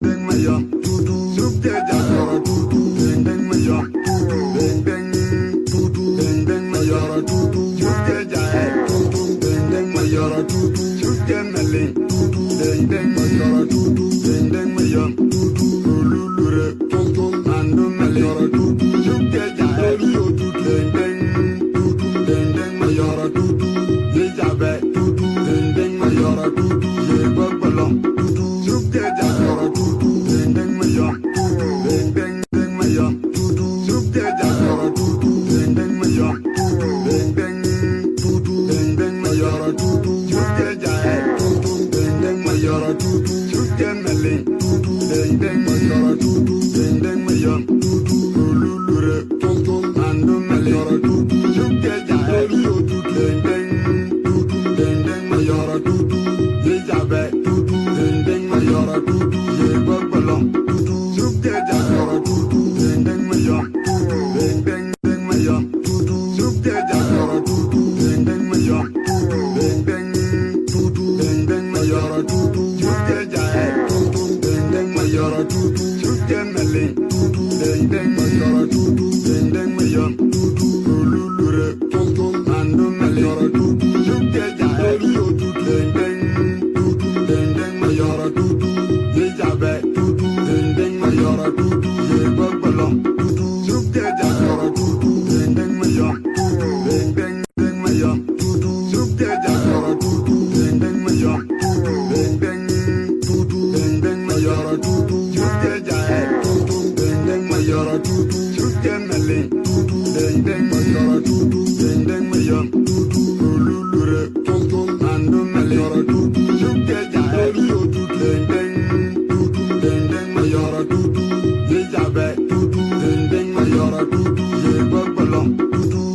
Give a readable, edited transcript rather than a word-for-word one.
ding maya, tutu, look the jara, tutu, ding maya, tutu, ding, tutu, ding maya, tutu, look the jara, tutu, ding maya, tutu, look the melon, tutu, ding maya, tutu, ding maya, tutu, lulure, tutu, and the melon, tutu, look the jara, tutu, ding maya, tutu, ye jabe, tutu, ding maya, tutu, ye babalong, tutu, look the jara, tutu, ding maya, tutu, ding maya, tutu, look the jara, tutu, ding maya, tutu, ding maya, tutu, look the jara, tutu, ding maya, tutu, look the melon, tutu, ding maya, tutu, ding maya, tutu, lulure, tutu, and the melon, tutu, look the jara, tutu, ding maya, tutu, ye jabe, tutu, ding maya, tutu, ye babalong, tutu, look the jara, tutu, ding maya, tutu, ding maya, tutu, look the jara, tutu, ding maya, tutu, ding maya, tutu, look the jara, tutu, ding maya, tutu, look the melon, tutu, ding maya, tutu, ding maya, tutu, lulure, tutu, and the melon, tutu, look the jara, tutu, ding maya, tutu, ye jabe, tutu, ding maya, tutu, ye babalong, tutu, look the jara, tutu, ding maya, tutu, ding maya, tutu, look the jara, tutu, ding maya, tutu, ding maya, tutu, look the jara, tutu, ding maya, tutu, look the melon, tutu, ding maya, tutu, ding maya, tutu, lulure, tutu, and the melon, tutu, look the jara, tutu, ding maya, tutu, ye jabe, tutu, ding maya, tutu, ye babalong, tutu.